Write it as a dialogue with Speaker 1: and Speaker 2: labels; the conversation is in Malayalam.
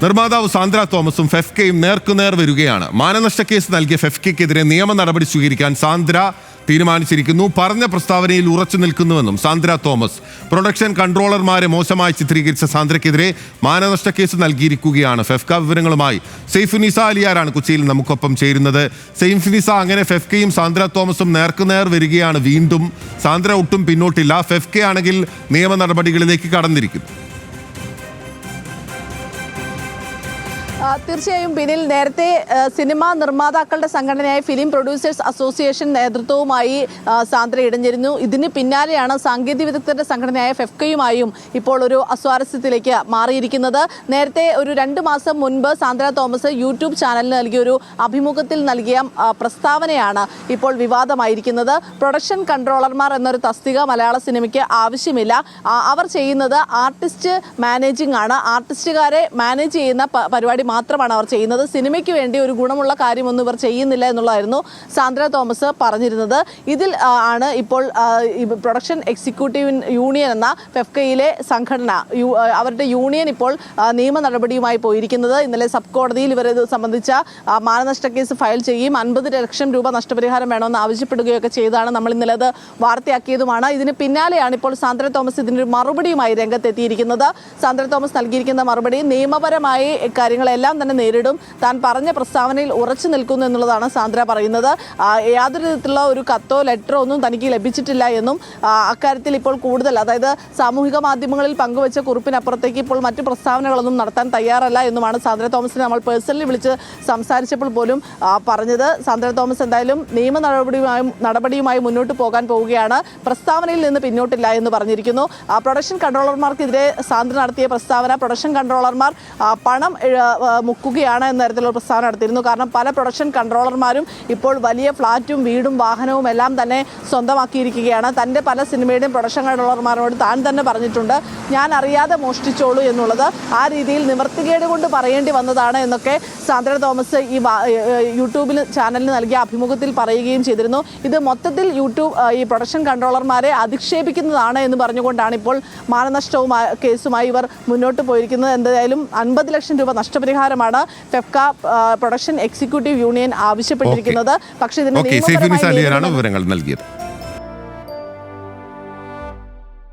Speaker 1: നിർമ്മാതാവ് സാന്ദ്ര തോമസും ഫെഫ്കയും നേർക്കുനേർ വരികയാണ്. മാനനഷ്ട കേസ് നൽകിയ ഫെഫ്കയ്ക്കെതിരെ നിയമ നടപടി സ്വീകരിക്കാൻ സാന്ദ്ര തീരുമാനിച്ചിരിക്കുന്നു. പറഞ്ഞ പ്രസ്താവനയിൽ ഉറച്ചു നിൽക്കുന്നുവെന്നും സാന്ദ്ര തോമസ്. പ്രൊഡക്ഷൻ കൺട്രോളർമാരെ മോശമായി ചിത്രീകരിച്ച സാന്ദ്രയ്ക്കെതിരെ മാനനഷ്ട കേസ് നൽകിയിരിക്കുകയാണ്. ഫെഫ്ക വിവരങ്ങളുമായി സെയ്ഫുനിസ അലിയാരാണ് കൊച്ചിയിൽ നമുക്കൊപ്പം ചേരുന്നത്. സെയ്ഫുനിസ, അങ്ങനെ ഫെഫ്കയും സാന്ദ്ര തോമസും നേർക്കുനേർ വരികയാണ്. വീണ്ടും സാന്ദ്ര ഒട്ടും പിന്നോട്ടില്ല. ഫെഫ്കയാണെങ്കിൽ നിയമ നടപടികളിലേക്ക് കടന്നിരിക്കുന്നു.
Speaker 2: തീർച്ചയായും ബിനിൽ, നേരത്തെ സിനിമാ നിർമ്മാതാക്കളുടെ സംഘടനയായ ഫിലിം പ്രൊഡ്യൂസേഴ്സ് അസോസിയേഷൻ നേതൃത്വവുമായി സാന്ദ്ര ഇടഞ്ഞിരുന്നു. ഇതിന് പിന്നാലെയാണ് സാങ്കേതിക വിദഗ്ധരുടെ സംഘടനയായ ഫെഫ്കയുമായും ഇപ്പോൾ ഒരു അസ്വാരസ്യത്തിലേക്ക് മാറിയിരിക്കുന്നത്. നേരത്തെ ഒരു 2 മാസം മുൻപ് സാന്ദ്ര തോമസ് യൂട്യൂബ് ചാനലിന് നൽകിയ ഒരു അഭിമുഖത്തിൽ നൽകിയ പ്രസ്താവനയാണ് ഇപ്പോൾ വിവാദമായിരിക്കുന്നത്. പ്രൊഡക്ഷൻ കൺട്രോളർമാർ എന്നൊരു തസ്തിക മലയാള സിനിമയ്ക്ക് ആവശ്യമില്ല. അവർ ചെയ്യുന്നത് ആർട്ടിസ്റ്റ് മാനേജിംഗ് ആണ്. ആർട്ടിസ്റ്റുകാരെ മാനേജ് ചെയ്യുന്ന പരിപാടി മാത്രമാണ് അവർ ചെയ്യുന്നത്. സിനിമയ്ക്ക് വേണ്ടി ഒരു ഗുണമുള്ള കാര്യമൊന്നും ഇവർ ചെയ്യുന്നില്ല എന്നുള്ളതായിരുന്നു സാന്ദ്ര തോമസ് പറഞ്ഞിരുന്നത്. ഇതിൽ ആണ് ഇപ്പോൾ പ്രൊഡക്ഷൻ എക്സിക്യൂട്ടീവ് യൂണിയൻ എന്ന ഫെഫ്കയിലെ സംഘടന, അവരുടെ യൂണിയൻ ഇപ്പോൾ നിയമ നടപടിയുമായി പോയിരിക്കുന്നത്. ഇന്നലെ സബ് കോടതിയിൽ ഇവർ ഇത് സംബന്ധിച്ച മാനനഷ്ട കേസ് ഫയൽ ചെയ്യും 50 ലക്ഷം രൂപ നഷ്ടപരിഹാരം വേണമെന്ന് ആവശ്യപ്പെടുകയൊക്കെ ചെയ്താണ്. നമ്മൾ ഇന്നലെ അത് വാർത്തയാക്കിയതുമാണ്. ഇതിന് പിന്നാലെയാണ് ഇപ്പോൾ സാന്ദ്ര തോമസ് ഇതിനൊരു മറുപടിയുമായി രംഗത്തെത്തിയിരിക്കുന്നത്. സാന്ദ്ര തോമസ് നൽകിയിരിക്കുന്ന മറുപടി നിയമപരമായി കാര്യങ്ങളെല്ലാം തന്നെ നേരിടും, താൻ പറഞ്ഞ പ്രസ്താവനയിൽ ഉറച്ചു നിൽക്കുന്നു എന്നുള്ളതാണ് സാന്ദ്ര പറയുന്നത്. യാതൊരു വിധത്തിലുള്ള ഒരു കത്തോ ലെറ്ററോ ഒന്നും തനിക്ക് ലഭിച്ചിട്ടില്ല എന്നും അക്കാര്യത്തിൽ ഇപ്പോൾ കൂടുതൽ, അതായത് സാമൂഹിക മാധ്യമങ്ങളിൽ പങ്കുവച്ച കുറിപ്പിനപ്പുറത്തേക്ക് ഇപ്പോൾ മറ്റു പ്രസ്താവനകളൊന്നും നടത്താൻ തയ്യാറല്ല എന്നുമാണ് സാന്ദ്ര തോമസിനെ നമ്മൾ പേഴ്സണലി വിളിച്ച് സംസാരിച്ചപ്പോൾ പോലും പറഞ്ഞത്. സാന്ദ്ര തോമസ് എന്തായാലും നിയമ നടപടിയുമായി മുന്നോട്ട് പോകാൻ പോവുകയാണ്. പ്രസ്താവനയിൽ നിന്ന് പിന്നോട്ടില്ല എന്ന് പറഞ്ഞിരിക്കുന്നു. പ്രൊഡക്ഷൻ കൺട്രോളർമാർക്കെതിരെ സാന്ദ്ര നടത്തിയ പ്രസ്താവന, പ്രൊഡക്ഷൻ കൺട്രോളർമാർ പണം മുക്കുകയാണ് എന്ന തരത്തിലുള്ള പ്രസ്താവന നടത്തിയിരുന്നു. കാരണം പല പ്രൊഡക്ഷൻ കൺട്രോളർമാരും ഇപ്പോൾ വലിയ ഫ്ളാറ്റും വീടും വാഹനവും എല്ലാം തന്നെ സ്വന്തമാക്കിയിരിക്കുകയാണ്. തൻ്റെ പല സിനിമയുടെയും പ്രൊഡക്ഷൻ കൺട്രോളർമാരോട് താൻ തന്നെ പറഞ്ഞിട്ടുണ്ട്, ഞാൻ അറിയാതെ മോഷ്ടിച്ചോളൂ എന്നുള്ളത്. ആ രീതിയിൽ നിവർത്തികേട് കൊണ്ട് പറയേണ്ടി വന്നതാണ് എന്നൊക്കെ സാന്ദ്ര തോമസ് ഈ യൂട്യൂബിൽ ചാനലിന് നൽകിയ അഭിമുഖത്തിൽ പറയുകയും ചെയ്തിരുന്നു. ഇത് മൊത്തത്തിൽ ഈ പ്രൊഡക്ഷൻ കൺട്രോളർമാരെ അധിക്ഷേപിക്കുന്നതാണ് എന്ന് പറഞ്ഞുകൊണ്ടാണ് ഇപ്പോൾ കേസുമായി ഇവർ മുന്നോട്ട് പോയിരിക്കുന്നത്. എന്തായാലും 50 ലക്ഷം രൂപ നഷ്ടപരിഹാരമാണ് ഫെഫ്ക പ്രൊഡക്ഷൻ എക്സിക്യൂട്ടീവ് യൂണിയൻ ആവശ്യപ്പെട്ടിരിക്കുന്നത്. പക്ഷേ ഇതിന്
Speaker 1: വിവരങ്ങൾ നൽകിയത്.